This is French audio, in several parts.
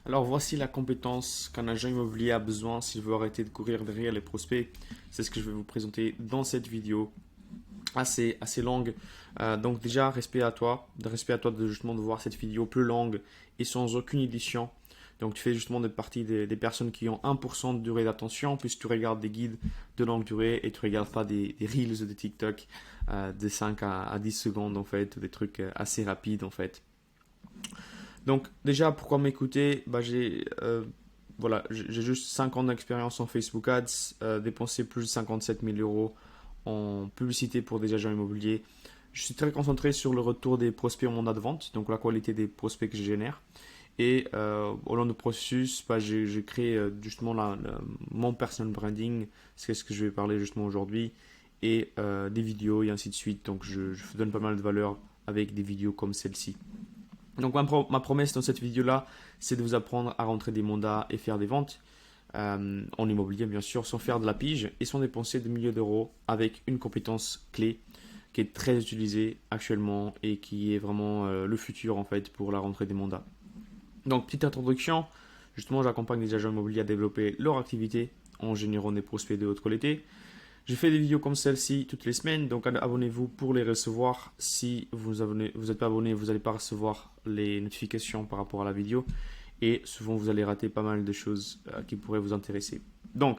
Alors voici la compétence qu'un agent immobilier a besoin s'il veut arrêter de courir derrière les prospects. C'est ce que je vais vous présenter dans cette vidéo assez longue. Donc déjà, respect à toi de justement de voir cette vidéo plus longue et sans aucune édition. Donc tu fais justement de partie des personnes qui ont 1% de durée d'attention puisque tu regardes des guides de longue durée et tu regardes pas des reels de TikTok de 5 à 10 secondes en fait, des trucs assez rapides en fait. Donc déjà, pourquoi m'écouter? J'ai juste 5 ans d'expérience en Facebook Ads, dépensé plus de 57 000 euros en publicité pour des agents immobiliers. Je suis très concentré sur le retour des prospects au mandat de vente, donc la qualité des prospects que je génère. Et au long du processus, j'ai créé justement mon personal branding, c'est ce que je vais parler justement aujourd'hui, et des vidéos et ainsi de suite. Donc je vous donne pas mal de valeur avec des vidéos comme celle-ci. Donc ma promesse dans cette vidéo-là, c'est de vous apprendre à rentrer des mandats et faire des ventes en immobilier, bien sûr, sans faire de la pige et sans dépenser des milliers d'euros avec une compétence clé qui est très utilisée actuellement et qui est vraiment le futur en fait pour la rentrée des mandats. Donc petite introduction, justement j'accompagne les agents immobiliers à développer leur activité en générant des prospects de haute qualité. Je fais des vidéos comme celle-ci toutes les semaines, donc abonnez-vous pour les recevoir. Si vous n'êtes pas abonné, vous n'allez pas recevoir les notifications par rapport à la vidéo. Et souvent, vous allez rater pas mal de choses qui pourraient vous intéresser. Donc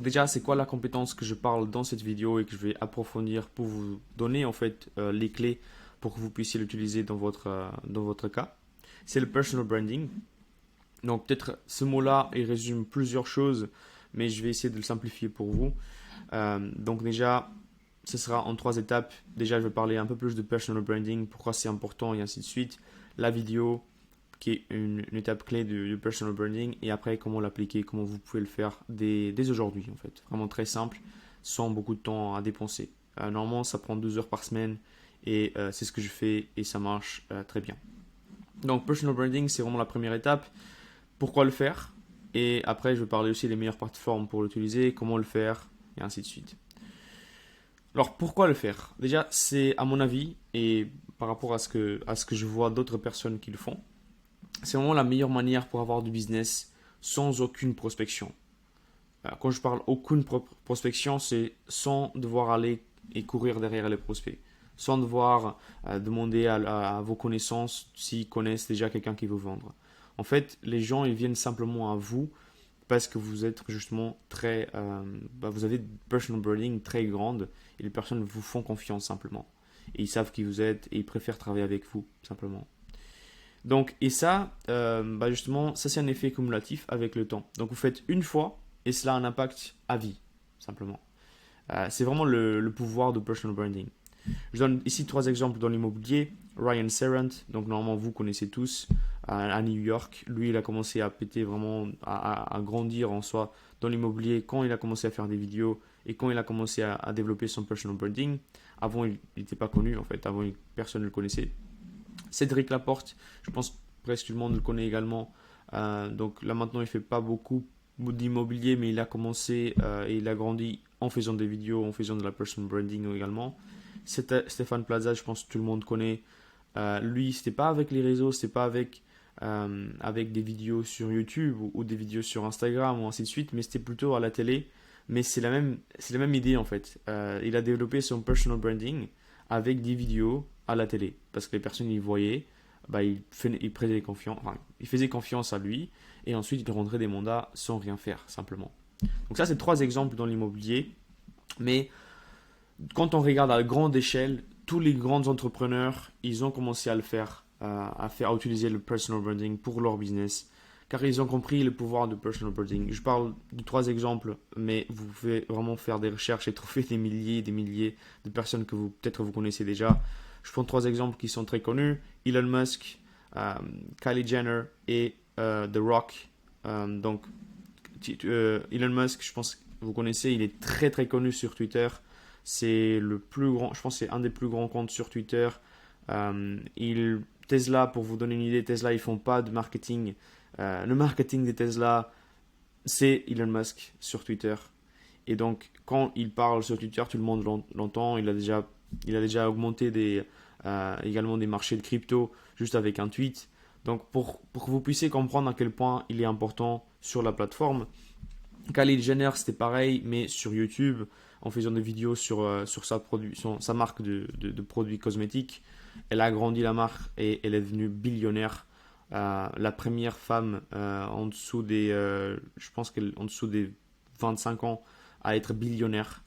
déjà, c'est quoi la compétence que je parle dans cette vidéo et que je vais approfondir pour vous donner en fait les clés pour que vous puissiez l'utiliser dans votre cas. C'est le personal branding. Donc peut-être ce mot-là, il résume plusieurs choses, mais je vais essayer de le simplifier pour vous. Donc déjà, ce sera en 3 étapes. Déjà, je vais parler un peu plus de personal branding, pourquoi c'est important et ainsi de suite. La vidéo, qui est une étape clé du personal branding, et après comment l'appliquer, comment vous pouvez le faire dès aujourd'hui en fait. Vraiment très simple, sans beaucoup de temps à dépenser. Normalement, ça prend 2 heures par semaine, et c'est ce que je fais, et ça marche très bien. Donc, personal branding, c'est vraiment la première étape. Pourquoi le faire? Et après, je vais parler aussi des meilleures plateformes pour l'utiliser, comment le faire, et ainsi de suite. Alors pourquoi le faire? Déjà, c'est à mon avis, et par rapport à ce que je vois d'autres personnes qui le font, c'est vraiment la meilleure manière pour avoir du business sans aucune prospection. Quand je parle aucune prospection, c'est sans devoir aller et courir derrière les prospects. Sans devoir demander à vos connaissances s'ils connaissent déjà quelqu'un qui veut vendre. En fait, les gens, ils viennent simplement à vous parce que vous êtes justement vous avez une personal branding très grande et les personnes vous font confiance simplement. Et ils savent qui vous êtes et ils préfèrent travailler avec vous simplement. Donc, et ça, justement, ça c'est un effet cumulatif avec le temps. Donc vous faites une fois et cela a un impact à vie, simplement. C'est vraiment le pouvoir de personal branding. Je donne ici 3 exemples dans l'immobilier. Ryan Serrant, donc normalement vous connaissez tous, à New York. Lui, il a commencé à péter vraiment, à grandir en soi dans l'immobilier quand il a commencé à faire des vidéos et quand il a commencé à développer son personal branding. Avant, il n'était pas connu en fait, avant, personne ne le connaissait. Cédric Laporte, je pense presque tout le monde le connaît également. Donc là maintenant, il fait pas beaucoup d'immobilier, mais il a commencé et il a grandi en faisant des vidéos, en faisant de la personal branding également. C'était Stéphane Plaza, je pense que tout le monde connaît. Lui, c'était pas avec les réseaux, c'était pas avec des vidéos sur YouTube ou des vidéos sur Instagram ou ainsi de suite, mais c'était plutôt à la télé. Mais c'est la même idée en fait. Il a développé son personal branding avec des vidéos à la télé parce que les personnes y voyaient, il faisait confiance à lui et ensuite il rentrait des mandats sans rien faire simplement. Donc ça, c'est 3 exemples dans l'immobilier, mais quand on regarde à grande échelle, tous les grands entrepreneurs, ils ont commencé à le faire, à utiliser le personal branding pour leur business, car ils ont compris le pouvoir du personal branding. Je parle de 3 exemples, mais vous pouvez vraiment faire des recherches et trouver des milliers de personnes que peut-être vous connaissez déjà. Je prends 3 exemples qui sont très connus: Elon Musk, Kylie Jenner et The Rock. Donc, Elon Musk, je pense que vous connaissez, il est très très connu sur Twitter. C'est le plus grand, je pense que c'est un des plus grands comptes sur Twitter. Tesla, pour vous donner une idée, Tesla, ils font pas de marketing. Le marketing de Tesla, c'est Elon Musk sur Twitter. Et donc, quand il parle sur Twitter, tout le monde l'entend. Il a déjà augmenté également des marchés de crypto juste avec un tweet. Donc pour que vous puissiez comprendre à quel point il est important sur la plateforme, Kylie Jenner c'était pareil, mais sur YouTube, en faisant des vidéos sur sa marque de produits cosmétiques, elle a agrandi la marque et elle est devenue billionnaire. La première femme en dessous je pense qu'elle en dessous des 25 ans à être billionnaire.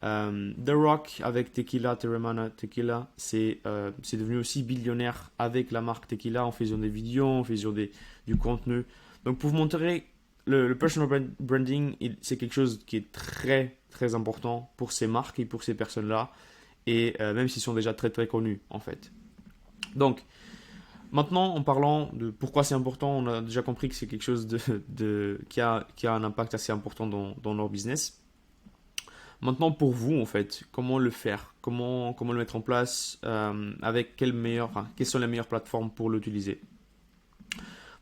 The Rock avec Tequila, Teremana Tequila, c'est devenu aussi billionnaire avec la marque Tequila en faisant des vidéos, en faisant du contenu. Donc pour vous montrer, le personal branding, c'est quelque chose qui est très très important pour ces marques et pour ces personnes-là, et même s'ils sont déjà très très connus en fait. Donc maintenant, en parlant de pourquoi c'est important, on a déjà compris que c'est quelque chose qui a un impact assez important dans leur business. Maintenant, pour vous, en fait, comment le faire? Comment le mettre en place? Avec quelles sont les meilleures plateformes pour l'utiliser?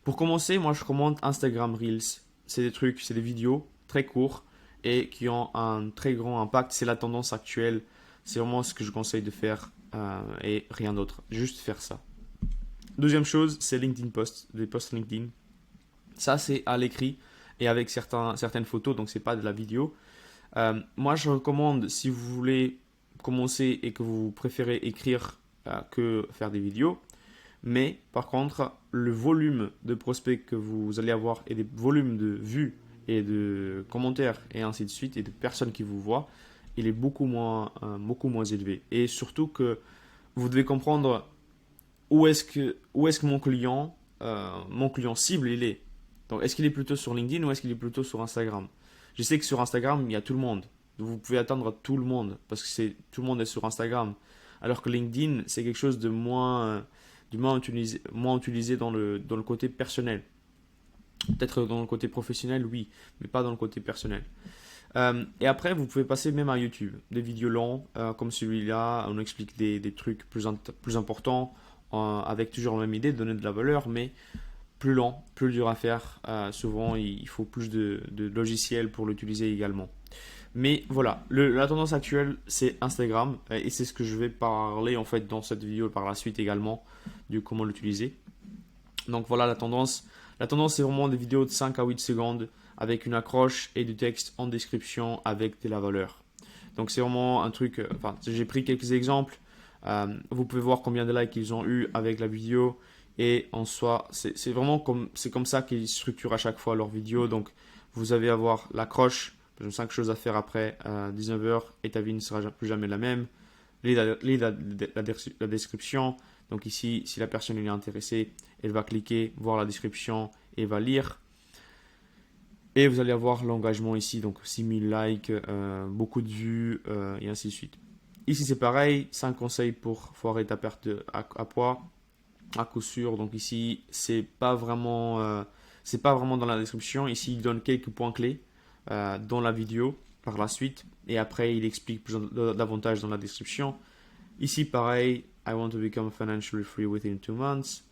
Pour commencer, moi, je recommande Instagram Reels. C'est des trucs, c'est des vidéos très courts et qui ont un très grand impact. C'est la tendance actuelle. C'est vraiment ce que je conseille de faire et rien d'autre. Juste faire ça. Deuxième chose, c'est LinkedIn Post, des posts LinkedIn. Ça, c'est à l'écrit et avec certaines photos, donc c'est pas de la vidéo. Moi, je recommande, si vous voulez commencer et que vous préférez écrire que faire des vidéos, mais par contre, le volume de prospects que vous allez avoir et des volumes de vues et de commentaires et ainsi de suite et de personnes qui vous voient, il est beaucoup moins élevé. Et surtout que vous devez comprendre où est-ce que mon client cible, il est. Donc, est-ce qu'il est plutôt sur LinkedIn ou est-ce qu'il est plutôt sur Instagram? Je sais que sur Instagram, il y a tout le monde. Vous pouvez atteindre tout le monde parce que tout le monde est sur Instagram. Alors que LinkedIn, c'est quelque chose moins utilisé dans le côté personnel. Peut-être dans le côté professionnel, oui, mais pas dans le côté personnel. Et après, vous pouvez passer même à YouTube. Des vidéos longs comme celui-là, on explique des trucs plus importants avec toujours la même idée de donner de la valeur, mais plus lent, plus dur à faire. Souvent, il faut plus de logiciels pour l'utiliser également. Mais voilà, la tendance actuelle, c'est Instagram. Et c'est ce que je vais parler en fait dans cette vidéo par la suite également, du comment l'utiliser. Donc voilà la tendance. La tendance, c'est vraiment des vidéos de 5 à 8 secondes avec une accroche et du texte en description avec de la valeur. Donc c'est vraiment un truc, enfin j'ai pris quelques exemples. Vous pouvez voir combien de likes ils ont eu avec la vidéo. Et en soi, c'est vraiment comme ça qu'ils structurent à chaque fois leurs vidéos. Donc vous allez avoir l'accroche, 5 choses à faire après 19h et ta vie ne sera plus jamais la même. La description. Donc ici, si la personne est intéressée, elle va cliquer, voir la description et va lire. Et vous allez avoir l'engagement ici, donc 6000 likes, beaucoup de vues et ainsi de suite. Ici c'est pareil, 5 conseils pour foirer ta perte à poids, à coup sûr. Donc ici c'est pas vraiment dans la description. Ici il donne quelques points clés dans la vidéo par la suite. Et après il explique davantage dans la description. Ici pareil, I want to become financially free within 2 months.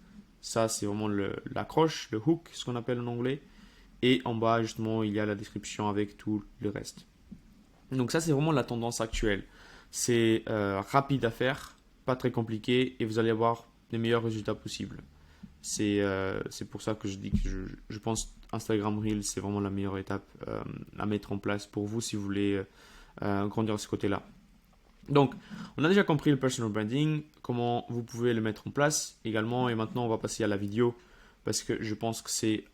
Ça c'est vraiment l'accroche, le hook, ce qu'on appelle en anglais. Et en bas, justement, il y a la description avec tout le reste. Donc ça, c'est vraiment la tendance actuelle. C'est rapide à faire, pas très compliqué, et vous allez avoir les meilleurs résultats possibles. C'est pour ça que je dis que je pense Instagram Reels, c'est vraiment la meilleure étape à mettre en place pour vous si vous voulez grandir de ce côté-là. Donc, on a déjà compris le personal branding, comment vous pouvez le mettre en place également, et maintenant, on va passer à la vidéo, parce que je pense que c'est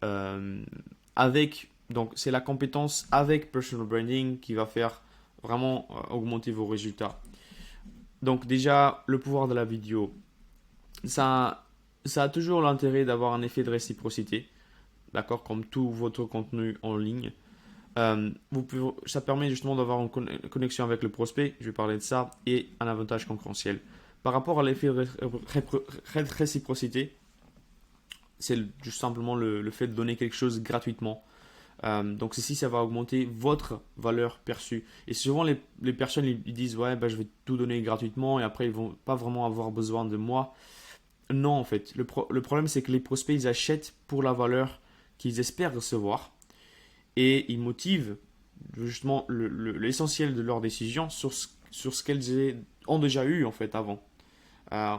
donc c'est la compétence avec personal branding qui va faire vraiment augmenter vos résultats. Donc déjà, le pouvoir de la vidéo, ça a toujours l'intérêt d'avoir un effet de réciprocité, d'accord, comme tout votre contenu en ligne. Ça permet justement d'avoir une connexion avec le prospect, je vais parler de ça, et un avantage concurrentiel. Par rapport à l'effet de réciprocité, c'est juste simplement le fait de donner quelque chose gratuitement. Donc ceci, ça va augmenter votre valeur perçue. Et souvent, les personnes ils disent, ouais, bah, je vais tout donner gratuitement et après, ils vont pas vraiment avoir besoin de moi. Non, en fait. Le problème, c'est que les prospects, ils achètent pour la valeur qu'ils espèrent recevoir et ils motivent justement l'essentiel de leur décision sur ce qu'elles ont déjà eu en fait avant.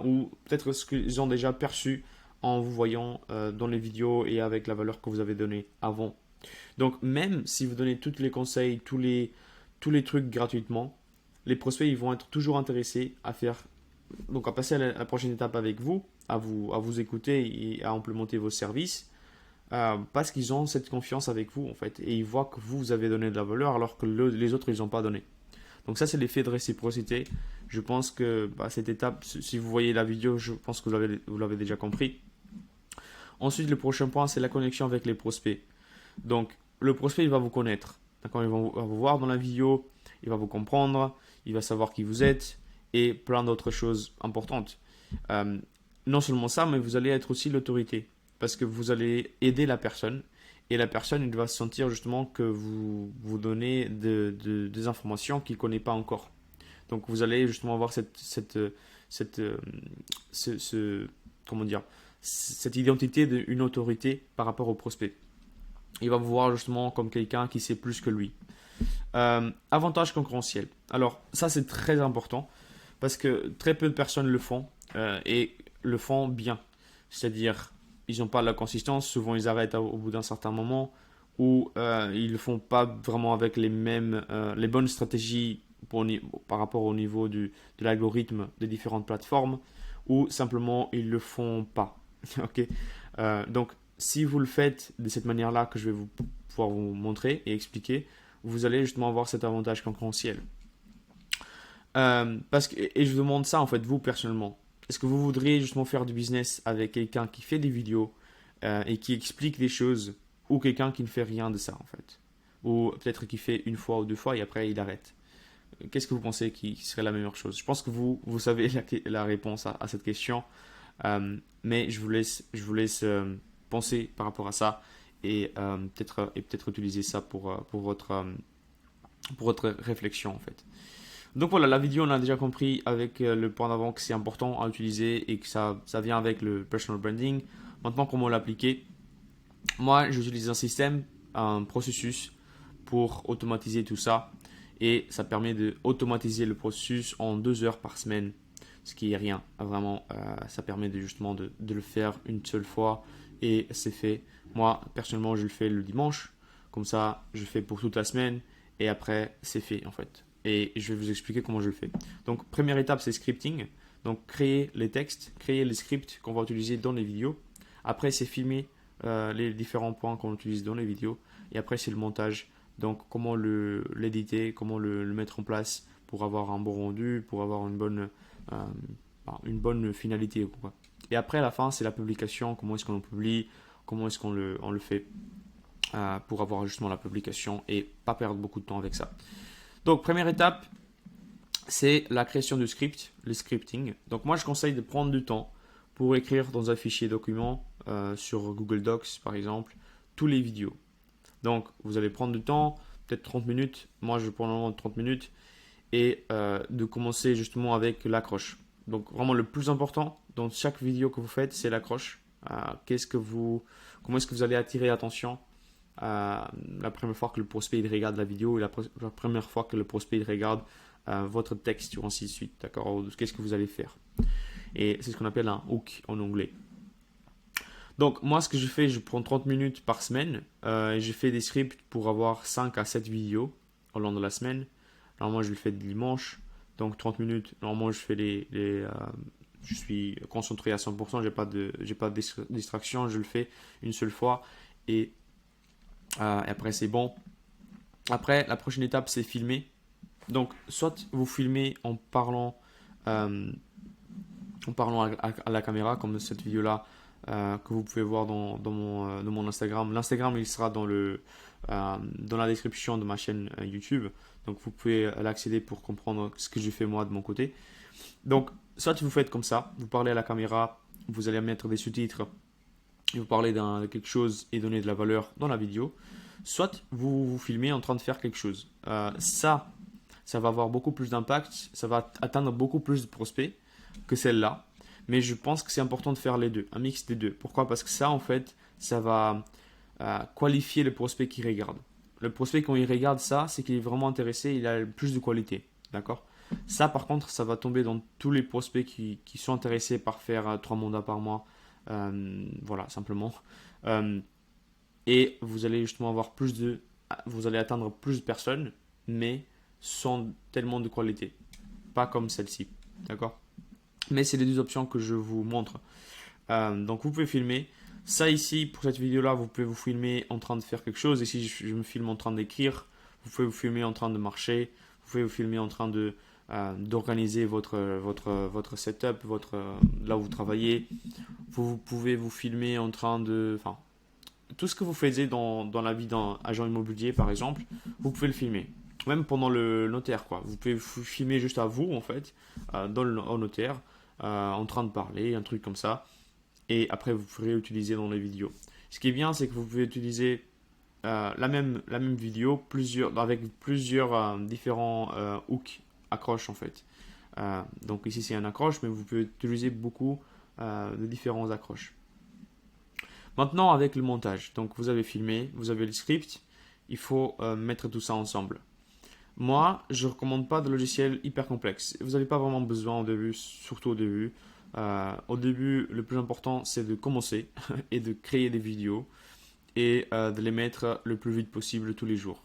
Ou peut-être ce qu'ils ont déjà perçu en vous voyant dans les vidéos et avec la valeur que vous avez donnée avant. Donc même si vous donnez tous les conseils, tous les trucs gratuitement, les prospects ils vont être toujours intéressés à faire, donc à passer à la prochaine étape avec vous, à vous écouter et à implémenter vos services, parce qu'ils ont cette confiance avec vous en fait, et ils voient que vous avez donné de la valeur alors que les autres ils n'ont pas donné. Donc ça c'est l'effet de réciprocité. Je pense que cette étape, si vous voyez la vidéo, je pense que vous l'avez déjà compris. Ensuite, le prochain point, c'est la connexion avec les prospects. Donc, le prospect, il va vous connaître. D'accord, il va vous voir dans la vidéo, il va vous comprendre, il va savoir qui vous êtes et plein d'autres choses importantes. Euh, non seulement ça, mais vous allez être aussi l'autorité parce que vous allez aider la personne et la personne, il va se sentir justement que vous donnez des informations qu'il ne connaît pas encore. Donc, vous allez justement avoir cette, comment dire, cette identité d'une autorité par rapport au prospect. Il va vous voir justement comme quelqu'un qui sait plus que lui. Avantage concurrentiel. Alors ça c'est très important parce que très peu de personnes le font et le font bien. C'est-à-dire ils n'ont pas la consistance, souvent ils arrêtent au bout d'un certain moment ou ils ne le font pas vraiment avec les bonnes stratégies par rapport au niveau de l'algorithme des différentes plateformes ou simplement ils ne le font pas. Ok. Donc si vous le faites de cette manière-là que je vais pouvoir vous montrer et expliquer, vous allez justement avoir cet avantage concurrentiel. Et je vous demande ça en fait, vous personnellement. Est-ce que vous voudriez justement faire du business avec quelqu'un qui fait des vidéos et qui explique des choses ou quelqu'un qui ne fait rien de ça en fait? Ou peut-être qui fait une fois ou deux fois et après il arrête. Qu'est-ce que vous pensez qui serait la meilleure chose? Je pense que vous savez la réponse à cette question, mais je vous laisse penser par rapport à ça et peut-être utiliser ça pour votre réflexion en fait. Donc voilà, la vidéo on a déjà compris avec le point d'avant que c'est important à utiliser et que ça vient avec le personal branding. Maintenant comment l'appliquer? Moi j'utilise un système, un processus pour automatiser tout ça et ça permet d'automatiser le processus en 2 heures par semaine, ce qui est rien. Vraiment, ça permet justement de le faire une seule fois et c'est fait. Moi, personnellement, je le fais le dimanche. Comme ça, je le fais pour toute la semaine et après, c'est fait en fait. Et je vais vous expliquer comment je le fais. Donc, première étape, c'est scripting. Donc, créer les textes, créer les scripts qu'on va utiliser dans les vidéos. Après, c'est filmer les différents points qu'on utilise dans les vidéos. Et après, c'est le montage. Donc, comment l'éditer, comment le mettre en place pour avoir un bon rendu, pour avoir une bonne finalité, quoi. Et après, à la fin, c'est la publication. Comment est-ce qu'on publie, comment est-ce on le fait pour avoir justement la publication et pas perdre beaucoup de temps avec ça. Donc, première étape, c'est la création du script, le scripting. Donc, moi, je conseille de prendre du temps pour écrire dans un fichier document sur Google Docs, par exemple, tous les vidéos. Donc, vous allez prendre du temps, peut-être 30 minutes. Moi, je prends normalement 30 minutes et de commencer justement avec l'accroche. Donc, vraiment, le plus important dans chaque vidéo que vous faites, c'est l'accroche. Comment est-ce que vous allez attirer l'attention la première fois que le prospect il regarde la vidéo et la première fois que le prospect il regarde votre texte ou ainsi de suite, d'accord? Qu'est-ce que vous allez faire? Et c'est ce qu'on appelle un hook en anglais. Donc moi ce que je fais, je prends 30 minutes par semaine et je fais des scripts pour avoir 5 à 7 vidéos au long de la semaine. Normalement je le fais le dimanche, donc 30 minutes. Normalement je fais je suis concentré à 100%, j'ai pas de distraction, je le fais une seule fois et après c'est bon. Après la prochaine étape c'est filmer. Donc soit vous filmez euh, en parlant à la caméra comme cette vidéo là que vous pouvez voir dans mon Instagram. L'Instagram il sera dans la description de ma chaîne YouTube. Donc vous pouvez l'accéder pour comprendre ce que je fais moi de mon côté. Donc soit vous faites comme ça, vous parlez à la caméra, vous allez mettre des sous-titres et vous parlez de quelque chose et donner de la valeur dans la vidéo. Soit vous filmez en train de faire quelque chose. Ça va avoir beaucoup plus d'impact, ça va atteindre beaucoup plus de prospects que celle-là. Mais je pense que c'est important de faire les deux, un mix des deux. Pourquoi? Parce que ça, en fait, ça va qualifier le prospect qui regarde. Le prospect, quand il regarde ça, c'est qu'il est vraiment intéressé, il a plus de qualité. D'accord? Ça, par contre, ça va tomber dans tous les prospects qui sont intéressés par faire 3 mandats par mois, Voilà, simplement. Euh, et vous allez justement avoir vous allez atteindre plus de personnes, mais sans tellement de qualité. Pas comme celle-ci. D'accord? Mais c'est les deux options que je vous montre. Donc vous pouvez filmer. Ça ici, pour cette vidéo-là, vous pouvez vous filmer en train de faire quelque chose. Ici, je me filme en train d'écrire. Vous pouvez vous filmer en train de marcher. Vous pouvez vous filmer en train d'organiser votre setup, là où vous travaillez. Vous pouvez vous filmer en train de... Enfin, tout ce que vous faisiez dans la vie d'un agent immobilier, par exemple, vous pouvez le filmer. Même pendant le notaire, quoi. Vous pouvez vous filmer juste à vous, en fait, au notaire, en train de parler, un truc comme ça. Et après, vous pourrez utiliser dans les vidéos. Ce qui est bien, c'est que vous pouvez utiliser la même vidéo avec plusieurs différents hooks, accroches, en fait. Donc ici, c'est un accroche, mais vous pouvez utiliser beaucoup de différents accroches. Maintenant, avec le montage, donc vous avez filmé, vous avez le script, il faut mettre tout ça ensemble. Moi, je ne recommande pas de logiciel hyper complexe. Vous n'avez pas vraiment besoin au début, surtout au début. Au début, le plus important, c'est de commencer et de créer des vidéos et de les mettre le plus vite possible tous les jours.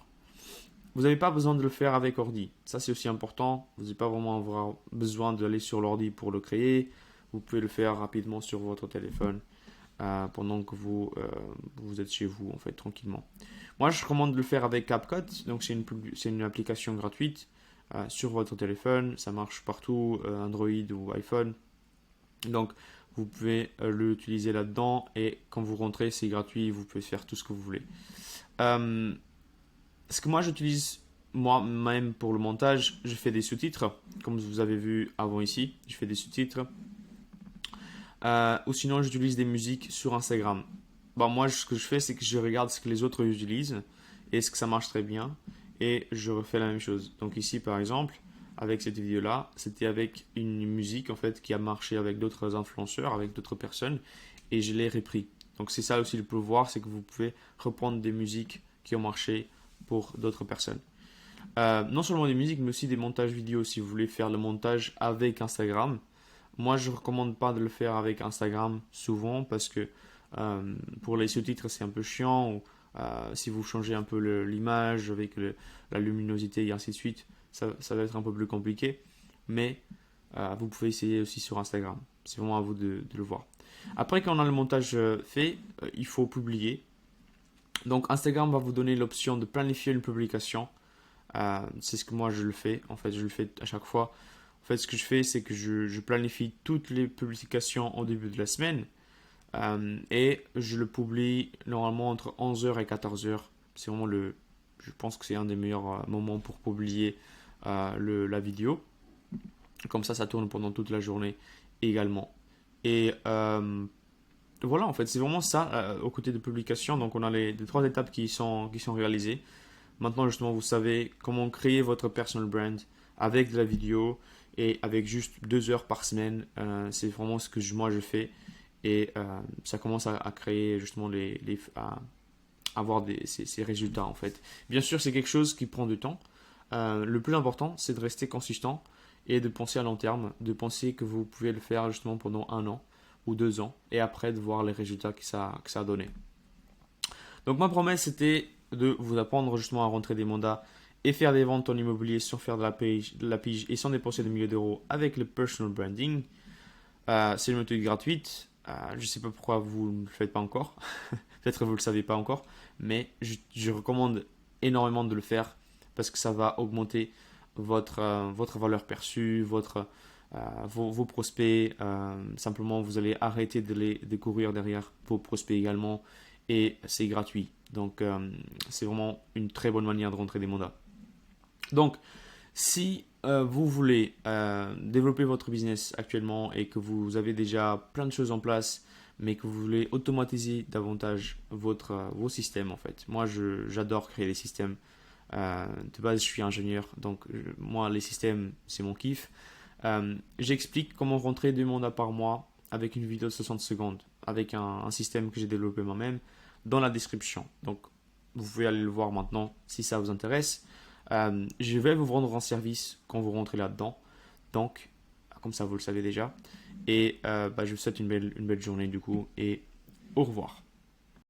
Vous n'avez pas besoin de le faire avec ordi. Ça, c'est aussi important. Vous n'avez pas vraiment avoir besoin d'aller sur l'ordi pour le créer. Vous pouvez le faire rapidement sur votre téléphone pendant que vous êtes chez vous, en fait, tranquillement. Moi, je recommande de le faire avec CapCut. Donc, c'est une application gratuite sur votre téléphone. Ça marche partout, Android ou iPhone. Donc, vous pouvez l'utiliser là-dedans. Et quand vous rentrez, c'est gratuit. Vous pouvez faire tout ce que vous voulez. Ce que moi, j'utilise moi-même pour le montage, je fais des sous-titres. Comme vous avez vu avant ici, je fais des sous-titres. Ou sinon, j'utilise des musiques sur Instagram. Bon, moi, ce que je fais, c'est que je regarde ce que les autres utilisent et ce que ça marche très bien. Et je refais la même chose. Donc ici, par exemple, avec cette vidéo-là, c'était avec une musique en fait qui a marché avec d'autres influenceurs, avec d'autres personnes, et je l'ai repris. Donc c'est ça aussi le pouvoir, c'est que vous pouvez reprendre des musiques qui ont marché pour d'autres personnes. Non seulement des musiques, mais aussi des montages vidéo si vous voulez faire le montage avec Instagram. Moi, je ne recommande pas de le faire avec Instagram souvent parce que pour les sous-titres, c'est un peu chiant. Ou, si vous changez un peu l'image avec la luminosité et ainsi de suite, ça va être un peu plus compliqué. Mais vous pouvez essayer aussi sur Instagram. C'est vraiment à vous de le voir. Après, quand on a le montage fait, il faut publier. Donc, Instagram va vous donner l'option de planifier une publication. C'est ce que moi je le fais. En fait, je le fais à chaque fois. En fait, ce que je fais, c'est que je planifie toutes les publications au début de la semaine et je le publie normalement entre 11h et 14h. C'est vraiment je pense que c'est un des meilleurs moments pour publier la vidéo. Comme ça tourne pendant toute la journée également. Et voilà, en fait, c'est vraiment ça au côté de publication. Donc, on a les trois étapes qui sont réalisées. Maintenant, justement, vous savez comment créer votre personal brand avec de la vidéo et avec juste 2 heures par semaine. C'est vraiment ce que moi je fais et ça commence à créer justement à avoir ces résultats en fait. Bien sûr, c'est quelque chose qui prend du temps. Le plus important, c'est de rester consistant et de penser à long terme, de penser que vous pouvez le faire justement pendant 1 an ou 2 ans et après de voir les résultats que ça a donné. Donc ma promesse c'était de vous apprendre justement à rentrer des mandats et faire des ventes en immobilier sans faire de la pige et sans dépenser des milliers d'euros avec le personal branding. C'est une méthode gratuite. Je ne sais pas pourquoi vous ne le faites pas encore. Peut-être que vous ne le savez pas encore. Mais je recommande énormément de le faire parce que ça va augmenter votre valeur perçue, vos prospects. Simplement, vous allez arrêter de courir derrière vos prospects également. Et c'est gratuit. Donc, c'est vraiment une très bonne manière de rentrer des mandats. Donc, si vous voulez développer votre business actuellement et que vous avez déjà plein de choses en place, mais que vous voulez automatiser davantage vos systèmes en fait. Moi, j'adore créer des systèmes. De base, je suis ingénieur, donc moi, les systèmes, c'est mon kiff. J'explique comment rentrer 2 mandats par mois avec une vidéo de 60 secondes, avec un système que j'ai développé moi-même dans la description. Donc, vous pouvez aller le voir maintenant si ça vous intéresse. Je vais vous vendre un service quand vous rentrez là-dedans. Donc, comme ça, vous le savez déjà. Et je vous souhaite une belle journée du coup et au revoir.